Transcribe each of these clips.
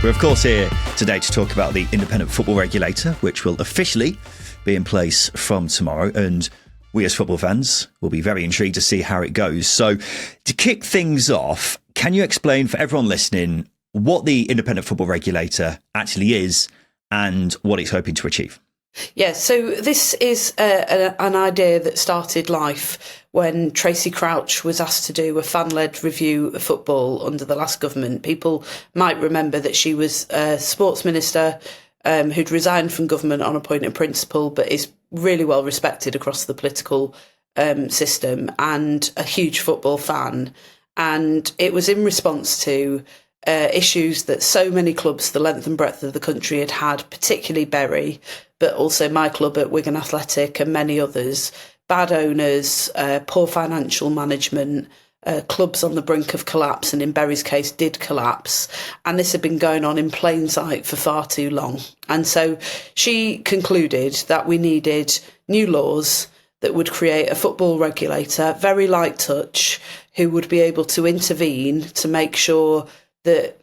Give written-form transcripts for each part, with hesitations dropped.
We're, of course, here today to talk about the Independent Football Regulator, which will officially be in place from tomorrow. And we as football fans will be very intrigued to see how it goes. So to kick things off, can you explain for everyone listening what the Independent Football Regulator actually is and what it's hoping to achieve? Yeah, so this is an idea that started life when Tracy Crouch was asked to do a fan-led review of football under the last government. People might remember that she was a sports minister who'd resigned from government on a point of principle, but is really well respected across the political system and a huge football fan. And it was in response to issues that so many clubs, the length and breadth of the country, had, particularly Bury, but also my club at Wigan Athletic and many others. Bad owners, poor financial management, clubs on the brink of collapse, and in Bury's case did collapse. And this had been going on in plain sight for far too long. And so she concluded that we needed new laws that would create a football regulator, very light touch, who would be able to intervene to make sure that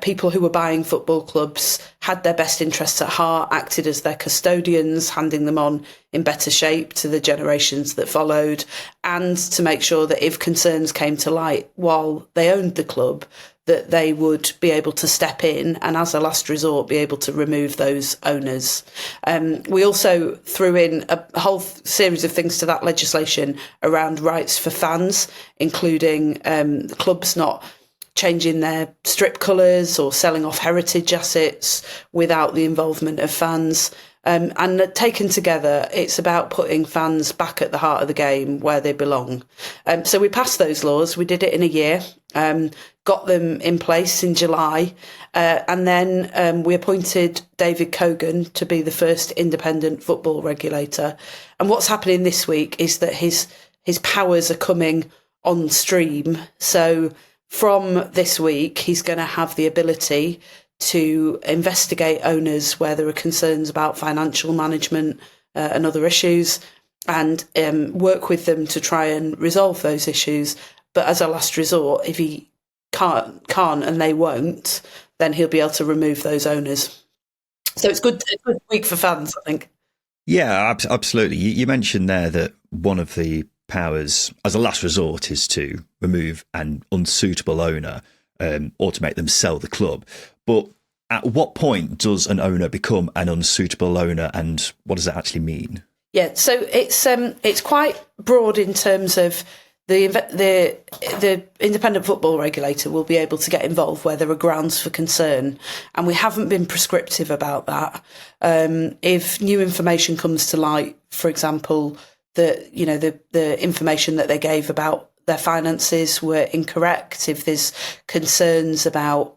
people who were buying football clubs had their best interests at heart, acted as their custodians, handing them on in better shape to the generations that followed, and to make sure that if concerns came to light while they owned the club, that they would be able to step in and, as a last resort, be able to remove those owners. We also threw in a whole series of things to that legislation around rights for fans, including clubs not changing their strip colours or selling off heritage assets without the involvement of fans. And taken together, it's about putting fans back at the heart of the game where they belong. So we passed those laws. We did it in a year, got them in place in July, and then we appointed David Cogan to be the first independent football regulator. And what's happening this week is that his powers are coming on stream. So from this week, he's going to have the ability to investigate owners where there are concerns about financial management and other issues, and work with them to try and resolve those issues. But as a last resort, if he can't and they won't, then he'll be able to remove those owners. So it's good week for fans, I think. Yeah, absolutely. You mentioned there that one of the powers as a last resort is to remove an unsuitable owner or to make them sell the club. But at what point does an owner become an unsuitable owner, and what does that actually mean? Yeah, so it's quite broad in terms of the Independent Football Regulator will be able to get involved where there are grounds for concern, and we haven't been prescriptive about that. If new information comes to light, for example, that the information that they gave about their finances were incorrect, if there's concerns about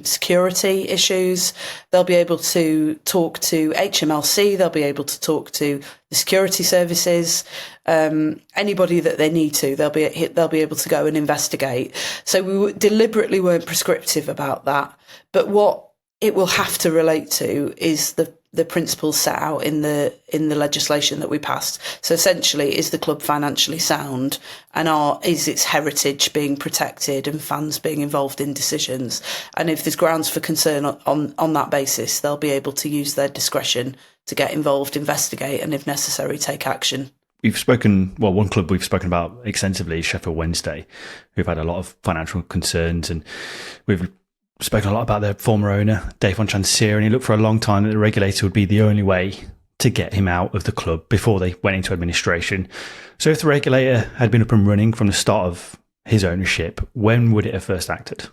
security issues, they'll be able to talk to HMLC, they'll be able to talk to the security services, anybody that they need to, they'll be able to go and investigate. So we deliberately weren't prescriptive about that. But what it will have to relate to is the principles set out in the legislation that we passed. So essentially, is the club financially sound, and is its heritage being protected and fans being involved in decisions? And if there's grounds for concern on that basis, they'll be able to use their discretion to get involved, investigate, and if necessary, take action. We've spoken, one club we've spoken about extensively is Sheffield Wednesday, who've had a lot of financial concerns, and we've spoken a lot about their former owner, Dejphon Chansiri, and he looked for a long time that the regulator would be the only way to get him out of the club before they went into administration. So if the regulator had been up and running from the start of his ownership, when would it have first acted?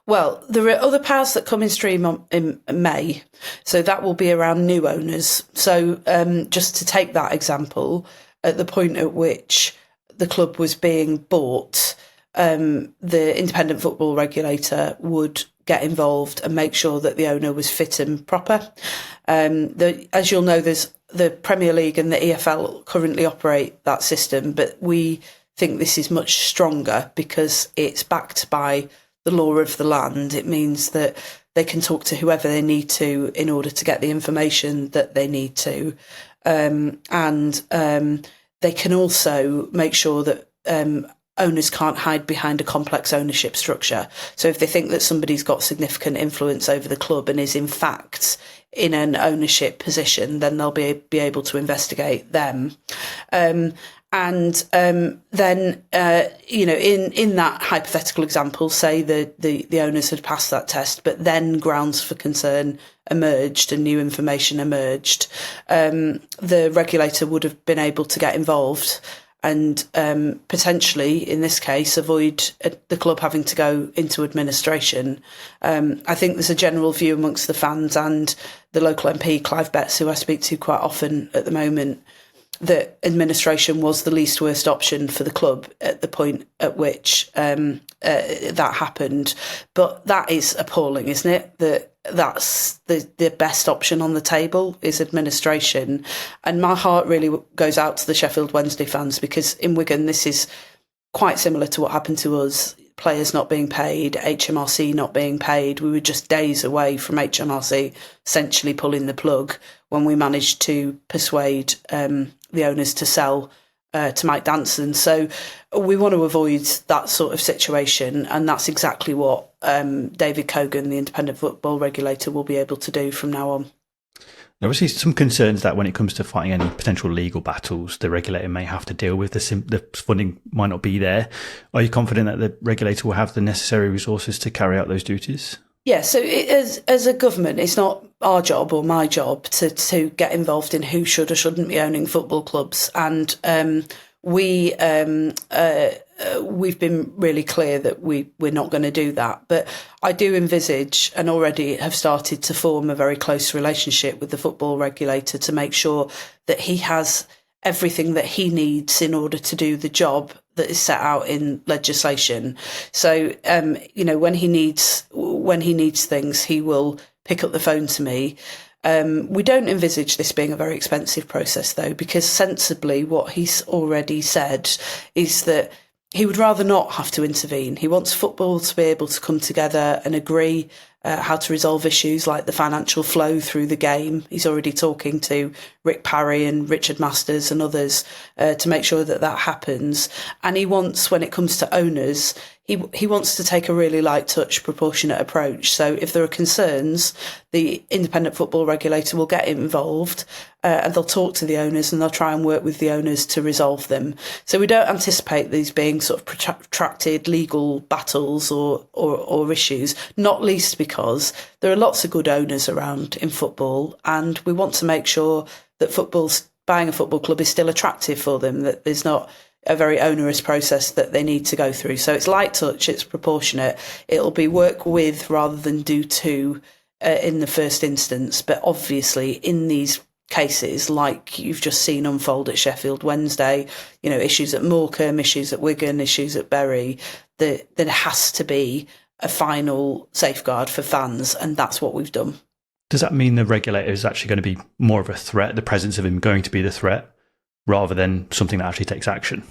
Well, there are other powers that come in stream in May, so that will be around new owners. So just to take that example, at the point at which the club was being bought, the Independent Football Regulator would get involved and make sure that the owner was fit and proper. As you'll know, there's the Premier League and the EFL currently operate that system, but we think this is much stronger because it's backed by the law of the land. It means that they can talk to whoever they need to in order to get the information that they need to. And they can also make sure that owners can't hide behind a complex ownership structure. So if they think that somebody's got significant influence over the club and is in fact in an ownership position, then they'll be able to investigate them. Then, in that hypothetical example, say the owners had passed that test, but then grounds for concern emerged and new information emerged, the regulator would have been able to get involved and potentially, in this case, avoid the club having to go into administration. I think there's a general view amongst the fans and the local MP, Clive Betts, who I speak to quite often at the moment, that administration was the least worst option for the club at the point at which that happened. But that is appalling, isn't it? That's the best option on the table is administration. And my heart really goes out to the Sheffield Wednesday fans, because in Wigan, this is quite similar to what happened to us. Players not being paid, HMRC not being paid. We were just days away from HMRC essentially pulling the plug when we managed to persuade the owners to sell to Mike Danson. So we want to avoid that sort of situation, and that's exactly what David Cogan, the Independent Football Regulator, will be able to do from now on. There are obviously some concerns that when it comes to fighting any potential legal battles, the regulator may have to deal with. The funding might not be there. Are you confident that the regulator will have the necessary resources to carry out those duties? Yeah, so as a government, it's not our job or my job to get involved in who should or shouldn't be owning football clubs. And we've been really clear that we're not going to do that. But I do envisage, and already have started to form, a very close relationship with the football regulator to make sure that he has everything that he needs in order to do the job that is set out in legislation. So, when he needs things, he will pick up the phone to me. We don't envisage this being a very expensive process, though, because sensibly what he's already said is that he would rather not have to intervene. He wants football to be able to come together and agree how to resolve issues like the financial flow through the game. He's already talking to Rick Parry and Richard Masters and others to make sure that happens. And he wants, when it comes to owners, he wants to take a really light touch, proportionate approach. So if there are concerns, the Independent Football Regulator will get involved and they'll talk to the owners and they'll try and work with the owners to resolve them. So we don't anticipate these being sort of protracted legal battles or issues, not least because there are lots of good owners around in football, and we want to make sure that buying a football club is still attractive for them, that there's not a very onerous process that they need to go through. So it's light touch, it's proportionate. It'll be work with rather than do to in the first instance. But obviously in these cases, like you've just seen unfold at Sheffield Wednesday, issues at Morecambe, issues at Wigan, issues at Bury, there has to be a final safeguard for fans, and that's what we've done. Does that mean the regulator is actually going to be more of a threat, the presence of him going to be the threat, rather than something that actually takes action?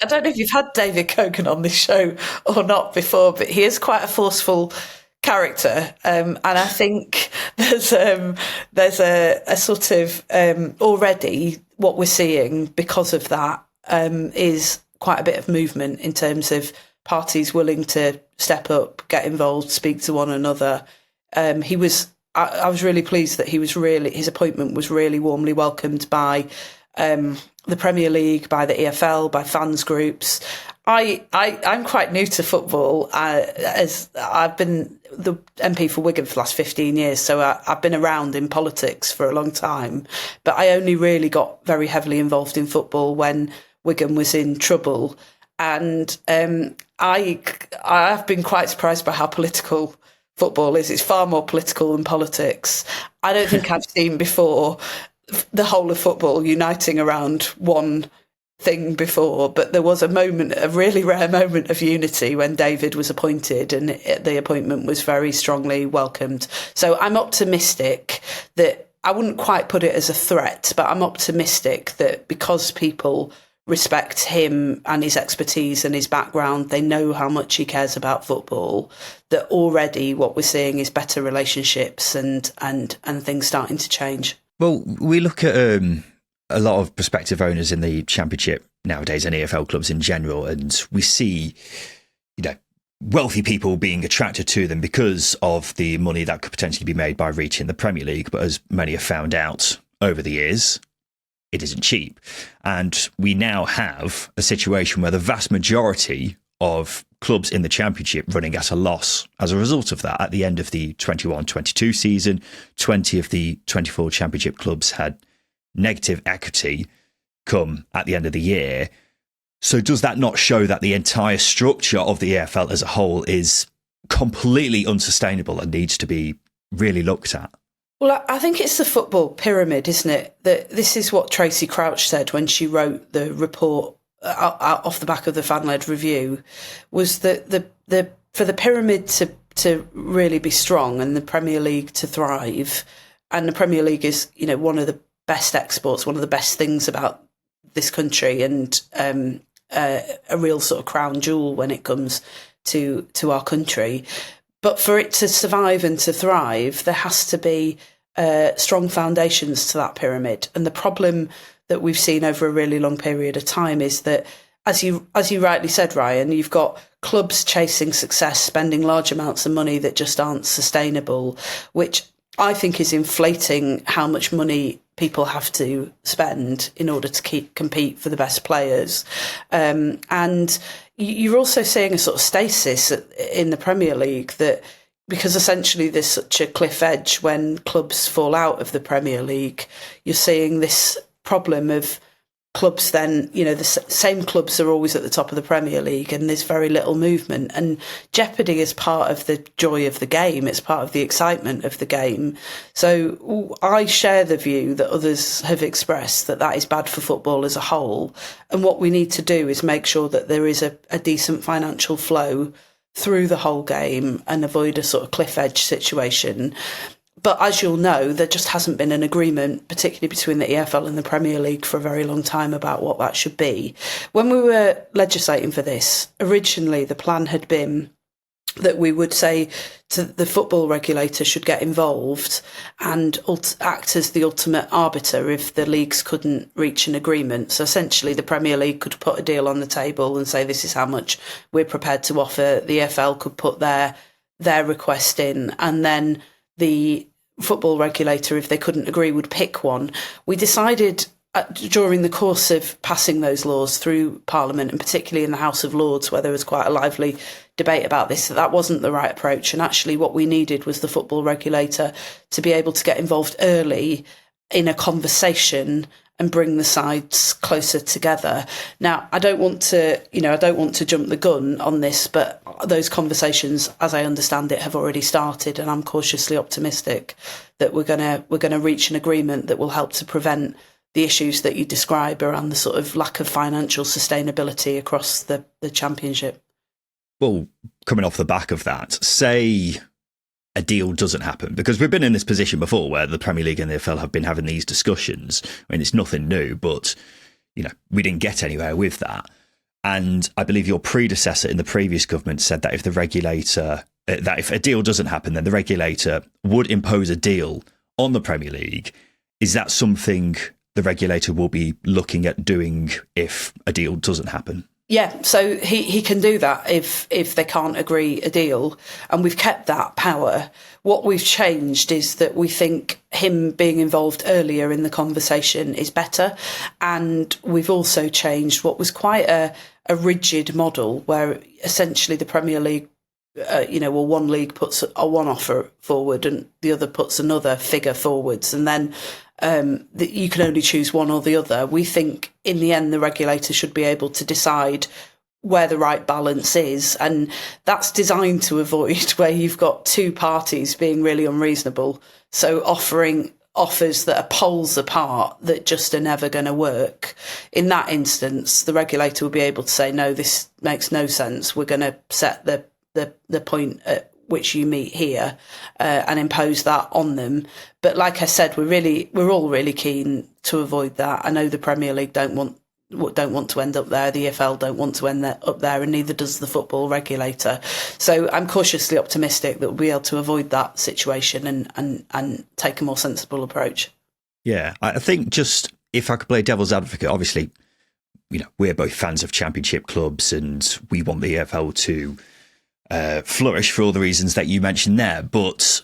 I don't know if you've had David Cogan on this show or not before, but he is quite a forceful character, and I think there's a sort of already what we're seeing because of that is quite a bit of movement in terms of parties willing to step up, get involved, speak to one another. I was really pleased that his appointment was really warmly welcomed by the Premier League, by the EFL, by fans groups. I'm quite new to football, as I've been the MP for Wigan for the last 15 years, so I've been around in politics for a long time, but I only really got very heavily involved in football when Wigan was in trouble. And I've been quite surprised by how political football is. It's far more political than politics. I don't think I've seen before the whole of football uniting around one thing before, but there was a really rare moment of unity when David was appointed, and the appointment was very strongly welcomed. So I'm optimistic that, I wouldn't quite put it as a threat, but I'm optimistic that because people respect him and his expertise and his background, they know how much he cares about football, that already what we're seeing is better relationships and things starting to change. Well, we look at a lot of prospective owners in the Championship nowadays and EFL clubs in general. And we see, wealthy people being attracted to them because of the money that could potentially be made by reaching the Premier League. But as many have found out over the years, it isn't cheap. And we now have a situation where the vast majority of clubs in the Championship running at a loss as a result of that. At the end of the 21-22 season, 20 of the 24 Championship clubs had negative equity come at the end of the year. So does that not show that the entire structure of the EFL as a whole is completely unsustainable and needs to be really looked at? Well, I think it's the football pyramid, isn't it? That this is what Tracy Crouch said when she wrote the report off the back of the fan-led review, was that for the pyramid to really be strong and the Premier League to thrive, and the Premier League is, one of the best exports, one of the best things about this country, and a real sort of crown jewel when it comes to our country. But for it to survive and to thrive, there has to be strong foundations to that pyramid. And the problem that we've seen over a really long period of time is that, as you rightly said, Ryan, you've got clubs chasing success, spending large amounts of money that just aren't sustainable, which I think is inflating how much money people have to spend in order to compete for the best players. And you're also seeing a sort of stasis in the Premier League, that because essentially there's such a cliff edge when clubs fall out of the Premier League, you're seeing this problem of clubs then, the same clubs are always at the top of the Premier League and there's very little movement. And jeopardy is part of the joy of the game. It's part of the excitement of the game. So I share the view that others have expressed that is bad for football as a whole. And what we need to do is make sure that there is a decent financial flow through the whole game and avoid a sort of cliff edge situation. But as you'll know, there just hasn't been an agreement, particularly between the EFL and the Premier League, for a very long time about what that should be. When we were legislating for this, originally the plan had been that we would say to the football regulator should get involved and act as the ultimate arbiter if the leagues couldn't reach an agreement. So essentially the Premier League could put a deal on the table and say this is how much we're prepared to offer. The EFL could put their request in, and then the football regulator, if they couldn't agree, would pick one. We decided during the course of passing those laws through Parliament, and particularly in the House of Lords, where there was quite a lively debate about this, that wasn't the right approach. And actually what we needed was the football regulator to be able to get involved early in a conversation and bring the sides closer together. Now, I don't want to jump the gun on this, but those conversations, as I understand it, have already started, and I'm cautiously optimistic that we're going to reach an agreement that will help to prevent the issues that you describe around the sort of lack of financial sustainability across the Championship. Well, coming off the back of that, say a deal doesn't happen, because we've been in this position before where the Premier League and the EFL have been having these discussions. I mean, it's nothing new, but we didn't get anywhere with that. And I believe your predecessor in the previous government said that if if a deal doesn't happen, then the regulator would impose a deal on the Premier League. Is that something the regulator will be looking at doing if a deal doesn't happen? Yeah, so he can do that if they can't agree a deal, and we've kept that power. What we've changed is that we think him being involved earlier in the conversation is better, and we've also changed what was quite a rigid model where essentially the Premier League, one league puts one offer forward and the other puts another figure forwards, and then you can only choose one or the other. We think in the end the regulator should be able to decide where the right balance is, and that's designed to avoid where you've got two parties being really unreasonable, so offering offers that are poles apart that just are never going to work. In that instance, the regulator will be able to say, no, this makes no sense, we're going to set the point at which you meet here and impose that on them. But like I said, we're all really keen to avoid that. I know the Premier League don't want to end up there, the EFL don't want to end up there, and neither does the football regulator. So I'm cautiously optimistic that we'll be able to avoid that situation and take a more sensible approach. Yeah, I think just if I could play devil's advocate, obviously we're both fans of championship clubs and we want the EFL to flourish for all the reasons that you mentioned there. But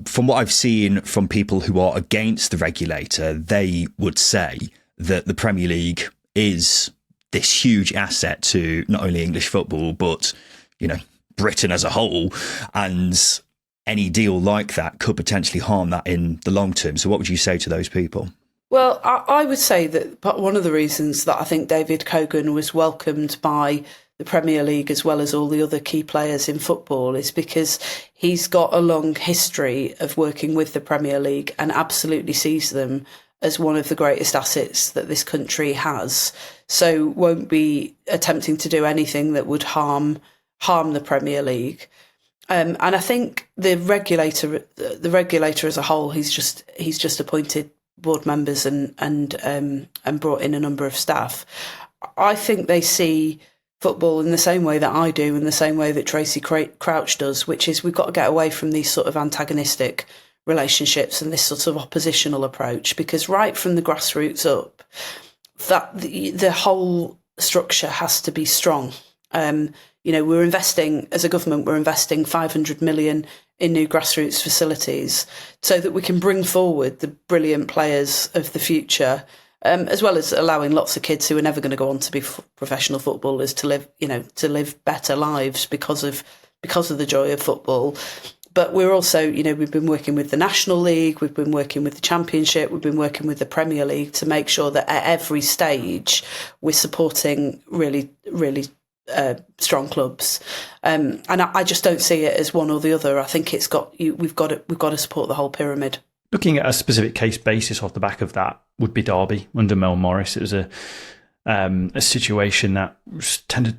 from what I've seen from people who are against the regulator, they would say that the Premier League is this huge asset to not only English football, but, Britain as a whole. And any deal like that could potentially harm that in the long term. So what would you say to those people? Well, I would say that one of the reasons that I think David Cogan was welcomed by the Premier League as well as all the other key players in football is because he's got a long history of working with the Premier League and absolutely sees them as one of the greatest assets that this country has. So won't be attempting to do anything that would harm the Premier League. And I think the regulator as a whole, he's just appointed board members and brought in a number of staff. I think they see football in the same way that I do, in the same way that Tracy Crouch does, which is we've got to get away from these sort of antagonistic relationships and this sort of oppositional approach, because right from the grassroots up, that the whole structure has to be strong. We're investing, as a government, we're investing 500 million in new grassroots facilities so that we can bring forward the brilliant players of the future, as well as allowing lots of kids who are never going to go on to be professional footballers to live better lives because of the joy of football. But we're also, we've been working with the National League, we've been working with the Championship, we've been working with the Premier League to make sure that at every stage we're supporting really, really strong clubs, and I just don't see it as one or the other. I think we've got to support the whole pyramid. Looking at a specific case basis off the back of that would be Derby under Mel Morris. It was a situation that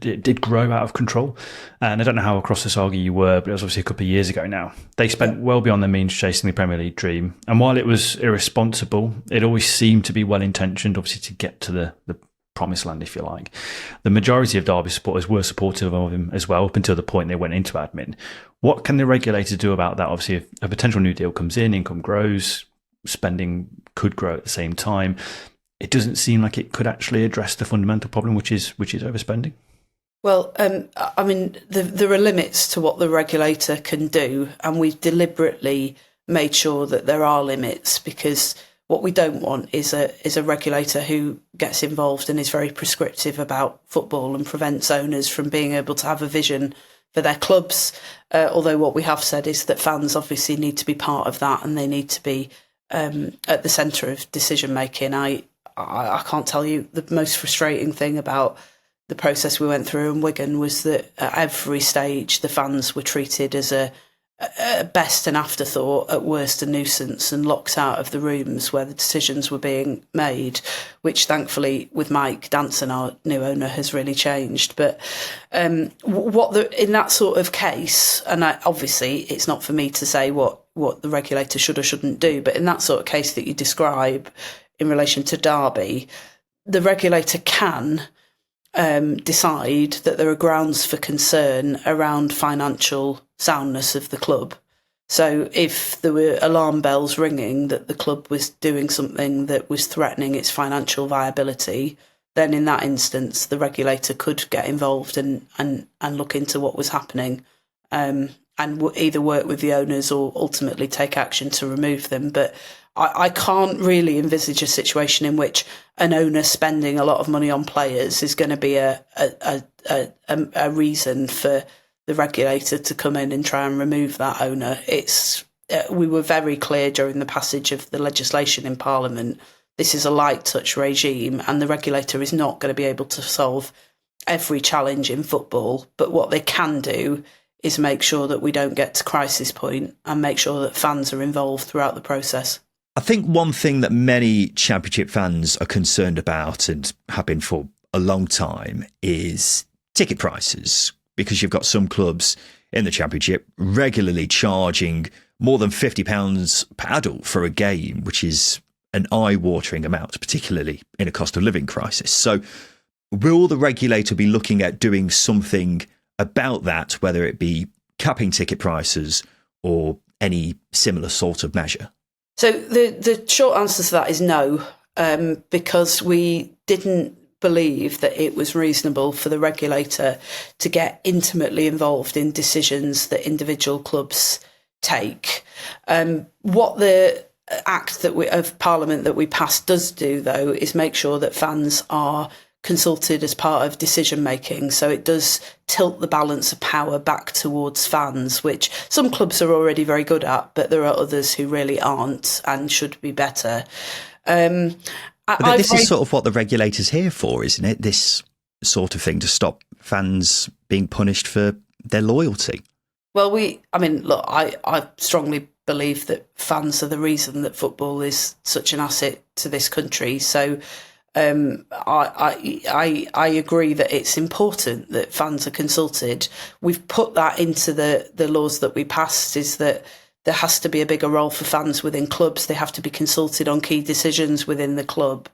it did grow out of control, and I don't know how across the saga you were, but it was obviously a couple of years ago now. They spent well beyond their means chasing the Premier League dream, and while it was irresponsible, it always seemed to be well intentioned, obviously to get to the promised land, if you like. The majority of Derby supporters were supportive of him as well, up until the point they went into admin. What can the regulator do about that? Obviously, if a potential new deal comes in, income grows, spending could grow at the same time. It doesn't seem like it could actually address the fundamental problem, which is overspending. Well, there are limits to what the regulator can do, and we've deliberately made sure that there are limits, because what we don't want is a regulator who gets involved and is very prescriptive about football and prevents owners from being able to have a vision for their clubs. Although what we have said is that fans obviously need to be part of that, and they need to be at the centre of decision making. I can't tell you the most frustrating thing about the process we went through in Wigan was that at every stage the fans were treated as at best an afterthought, at worst a nuisance, and locked out of the rooms where the decisions were being made, which thankfully with Mike Danson, our new owner, has really changed. But in that sort of case, and obviously it's not for me to say what the regulator should or shouldn't do, but in that sort of case that you describe in relation to Derby, the regulator can decide that there are grounds for concern around financial soundness of the club. So if there were alarm bells ringing that the club was doing something that was threatening its financial viability, then in that instance the regulator could get involved and look into what was happening, and either work with the owners or ultimately take action to remove them. But I can't really envisage a situation in which an owner spending a lot of money on players is going to be a reason for the regulator to come in and try and remove that owner. We were very clear during the passage of the legislation in Parliament. This is a light touch regime, and the regulator is not going to be able to solve every challenge in football. But what they can do is make sure that we don't get to crisis point and make sure that fans are involved throughout the process. I think one thing that many Championship fans are concerned about, and have been for a long time, is ticket prices, because you've got some clubs in the Championship regularly charging more than £50 per adult for a game, which is an eye-watering amount, particularly in a cost of living crisis. So will the regulator be looking at doing something about that, whether it be capping ticket prices or any similar sort of measure? So the short answer to that is no, because we didn't believe that it was reasonable for the regulator to get intimately involved in decisions that individual clubs take. What the Act of Parliament that we passed does do, though, is make sure that fans are consulted as part of decision making. So it does tilt the balance of power back towards fans, which some clubs are already very good at, but there are others who really aren't and should be better. But this is sort of what the regulator's here for, isn't it? This sort of thing to stop fans being punished for their loyalty. Well, I strongly believe that fans are the reason that football is such an asset to this country. So I agree that it's important that fans are consulted. We've put that into the laws that we passed, is that there has to be a bigger role for fans within clubs. They have to be consulted on key decisions within the club.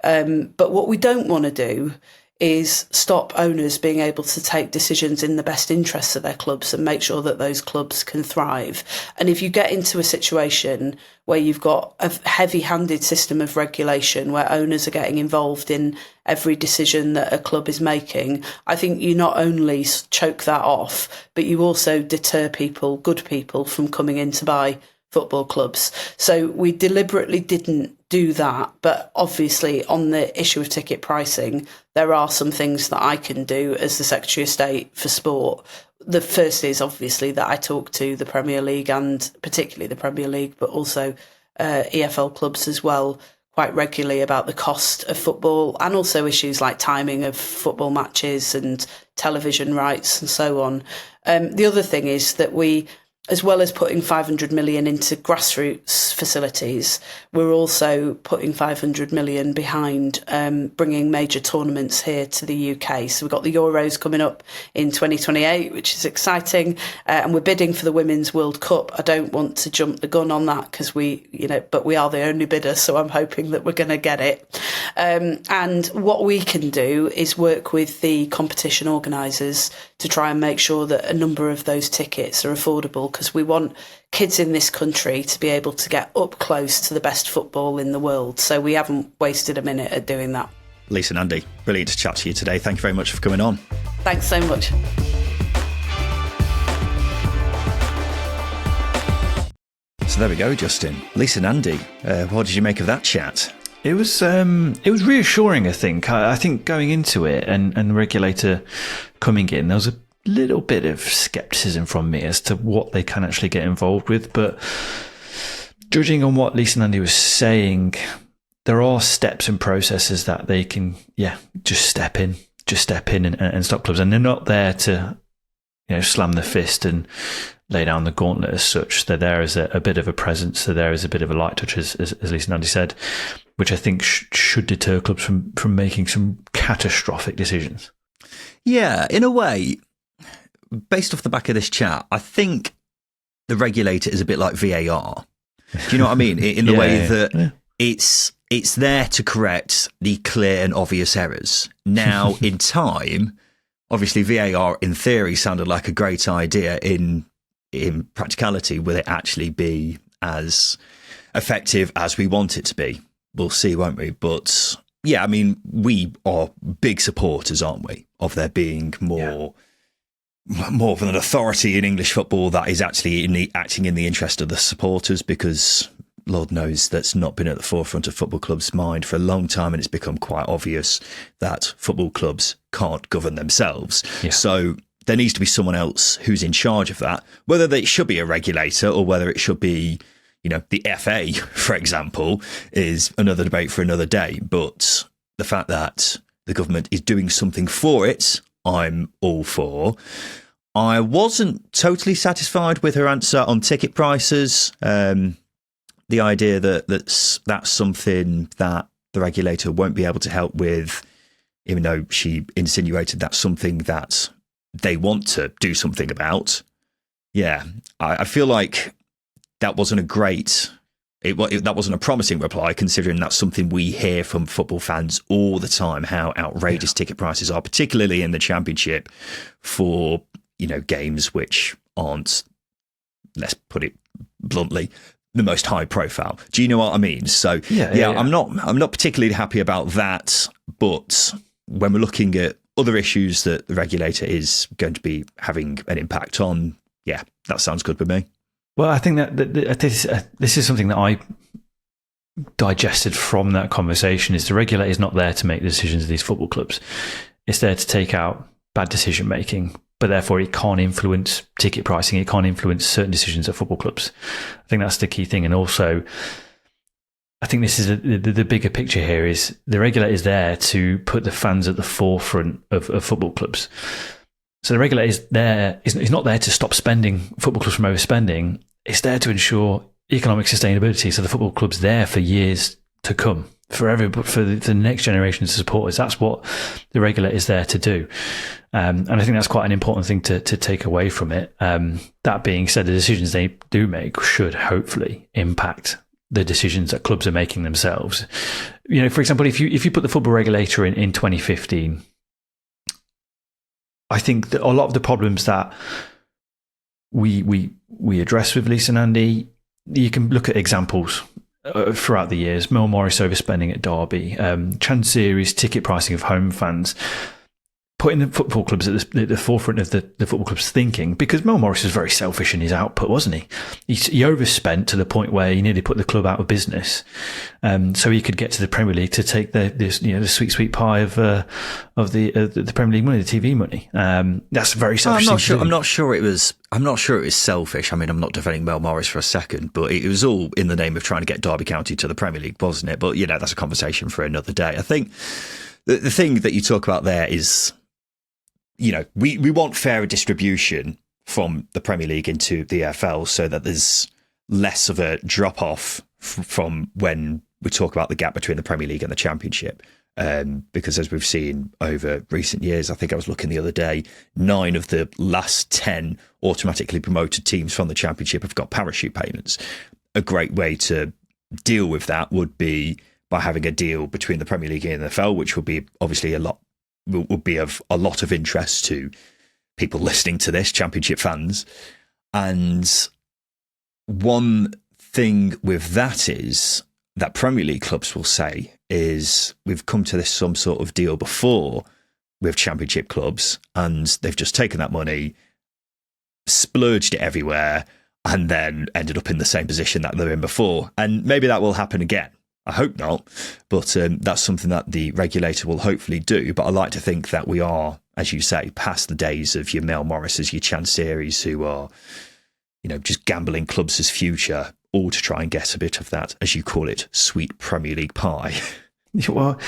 But what we don't want to do is stop owners being able to take decisions in the best interests of their clubs and make sure that those clubs can thrive. And if you get into a situation where you've got a heavy-handed system of regulation where owners are getting involved in every decision that a club is making, I think you not only choke that off, but you also deter people, good people, from coming in to buy football clubs. So we deliberately didn't do that. But obviously on the issue of ticket pricing, there are some things that I can do as the Secretary of State for Sport. The first is obviously that I talk to the Premier League, and particularly the Premier League, but also EFL clubs as well, quite regularly about the cost of football, and also issues like timing of football matches and television rights and so on. The other thing is that we, as well as putting 500 million into grassroots facilities, we're also putting 500 million behind bringing major tournaments here to the UK. So we've got the Euros coming up in 2028, which is exciting, and we're bidding for the Women's World Cup. I don't want to jump the gun on that because but we are the only bidder, so I'm hoping that we're going to get it. And what we can do is work with the competition organisers to try and make sure that a number of those tickets are affordable, because we want kids in this country to be able to get up close to the best football in the world. So we haven't wasted a minute at doing that. Lisa Nandy, brilliant to chat to you today. Thank you very much for coming on. Thanks so much. So there we go, Justin. Lisa Nandy, what did you make of that chat? It was reassuring, I think. I think going into it and the regulator coming in, there was a little bit of scepticism from me as to what they can actually get involved with. But judging on what Lisa Nandy was saying, there are steps and processes that they can, just step in and stop clubs. And they're not there to, slam the fist and lay down the gauntlet as such. They're there as a bit of a presence. They're there as a bit of a light touch, as Lisa Nandy said, which I think should deter clubs from making some catastrophic decisions. Yeah, in a way, based off the back of this chat, I think the regulator is a bit like VAR. Do you know what I mean? In the way that it's there to correct the clear and obvious errors. Now, in time, obviously VAR in theory sounded like a great idea. In practicality, will it actually be as effective as we want it to be? We'll see, won't we? But yeah, I mean, we are big supporters, aren't we, of there being more of an authority in English football that is actually acting in the interest of the supporters, because Lord knows that's not been at the forefront of football clubs' mind for a long time, and it's become quite obvious that football clubs can't govern themselves. Yeah. So there needs to be someone else who's in charge of that, whether it should be a regulator or whether it should be, the FA, for example, is another debate for another day. But the fact that the government is doing something for it, I'm all for. I wasn't totally satisfied with her answer on ticket prices. The idea that that's something that the regulator won't be able to help with, even though she insinuated that's something that they want to do something about. Yeah, I feel like that wasn't that wasn't a promising reply, considering that's something we hear from football fans all the time, how outrageous ticket prices are, particularly in the Championship, for games which aren't, let's put it bluntly, the most high profile. Do you know what I mean? So yeah. I'm not particularly happy about that, but when we're looking at other issues that the regulator is going to be having an impact on, yeah, that sounds good with me. Well, I think that this is something that I digested from that conversation, is the regulator is not there to make the decisions of these football clubs. It's there to take out bad decision making, but therefore it can't influence ticket pricing. It can't influence certain decisions at football clubs. I think that's the key thing. And also, I think this is the bigger picture here, is the regulator is there to put the fans at the forefront of football clubs. So the regulator is there, is not there to stop football clubs from overspending. It's there to ensure economic sustainability, so the football club's there for years to come, for the next generation of supporters. That's what the regulator is there to do. And I think that's quite an important thing to take away from it. That being said, the decisions they do make should hopefully impact the decisions that clubs are making themselves. You know, for example, if you put the football regulator in 2015, I think that a lot of the problems that we address with Lisa Nandy, you can look at examples throughout the years. Mel Morris overspending at Derby, Chansiri's ticket pricing of home fans, putting the football clubs at the forefront of the football club's thinking, because Mel Morris was very selfish in his output, wasn't he? He overspent to the point where he nearly put the club out of business, so he could get to the Premier League to take the sweet pie of the Premier League money, the TV money. That's very selfish. I'm not sure it was selfish. I mean, I'm not defending Mel Morris for a second, but it was all in the name of trying to get Derby County to the Premier League, wasn't it? But that's a conversation for another day. I think the thing that you talk about there is, we want fairer distribution from the Premier League into the EFL, so that there's less of a drop off from when we talk about the gap between the Premier League and the Championship. Because as we've seen over recent years, I think I was looking the other day, 9 of the last 10 automatically promoted teams from the Championship have got parachute payments. A great way to deal with that would be by having a deal between the Premier League and the NFL, which would be obviously would be of a lot of interest to people listening to this, Championship fans. And one thing with that is that Premier League clubs will say is, we've come to some sort of deal before with Championship clubs, and they've just taken that money, splurged it everywhere, and then ended up in the same position that they're in before. And maybe that will happen again. I hope not, but that's something that the regulator will hopefully do. But I like to think that we are, as you say, past the days of your Mel Morrises, your Chansiris, who are, just gambling clubs' future, all to try and get a bit of that, as you call it, sweet Premier League pie. Well,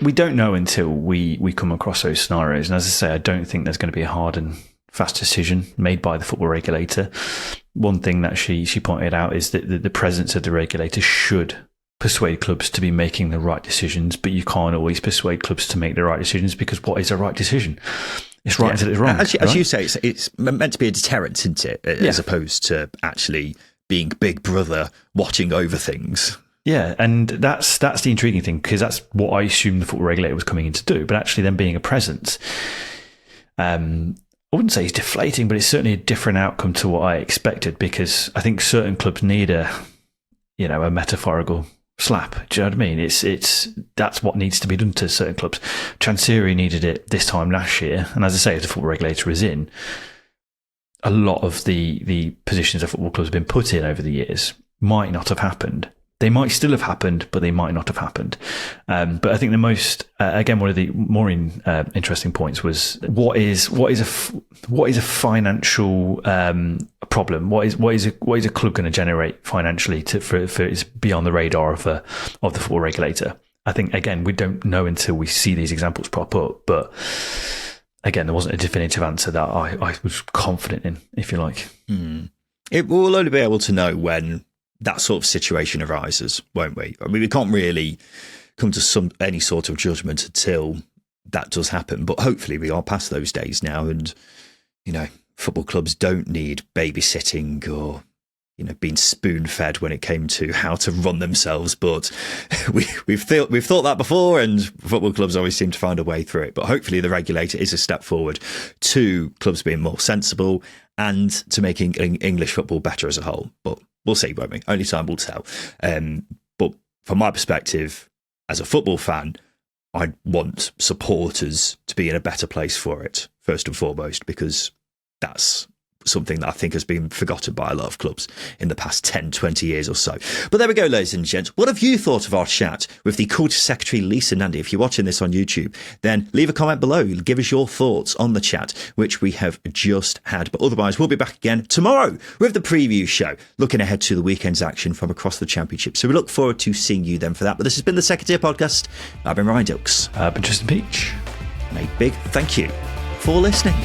we don't know until we come across those scenarios. And as I say, I don't think there's going to be a hard and fast decision made by the football regulator. One thing that she pointed out is that the presence of the regulator should persuade clubs to be making the right decisions, but you can't always persuade clubs to make the right decisions, because what is a right decision? It's right until it's wrong. As you say, it's meant to be a deterrent, isn't it? As opposed to actually being Big Brother watching over things. Yeah, and that's the intriguing thing, because that's what I assumed the football regulator was coming in to do. But actually, them being a presence, I wouldn't say it's deflating, but it's certainly a different outcome to what I expected, because I think certain clubs need a metaphorical slap. Do you know what I mean? That's what needs to be done to certain clubs. Chansiri needed it this time last year, and as I say, if the football regulator is in, a lot of the positions that football clubs have been put in over the years might not have happened. They might still have happened, but they might not have happened. But I think the most, again, one of the more interesting points was what is a financial problem? What is a club going to generate financially for it's beyond the radar of the football regulator? I think, again, we don't know until we see these examples prop up. But again, there wasn't a definitive answer that I was confident in, if you like. It will only be able to know when that sort of situation arises, won't we? I mean, we can't really come to any sort of judgment until that does happen. But hopefully we are past those days now, and football clubs don't need babysitting or being spoon-fed when it came to how to run themselves. But we've thought that before, and football clubs always seem to find a way through it. But hopefully the regulator is a step forward to clubs being more sensible and to making English football better as a whole. But we'll see, won't we? Only time will tell. But from my perspective, as a football fan, I want supporters to be in a better place for it, first and foremost, because that's something that I think has been forgotten by a lot of clubs in the past 10, 20 years or so. But there we go, ladies and gents. What have you thought of our chat with the Culture Secretary, Lisa Nandy? If you're watching this on YouTube, then leave a comment below. Give us your thoughts on the chat, which we have just had. But otherwise, we'll be back again tomorrow with the preview show, looking ahead to the weekend's action from across the Championship. So we look forward to seeing you then for that. But this has been the Second Tier Podcast. I've been Ryan Dilks. I've been Justin Peach. And a big thank you for listening.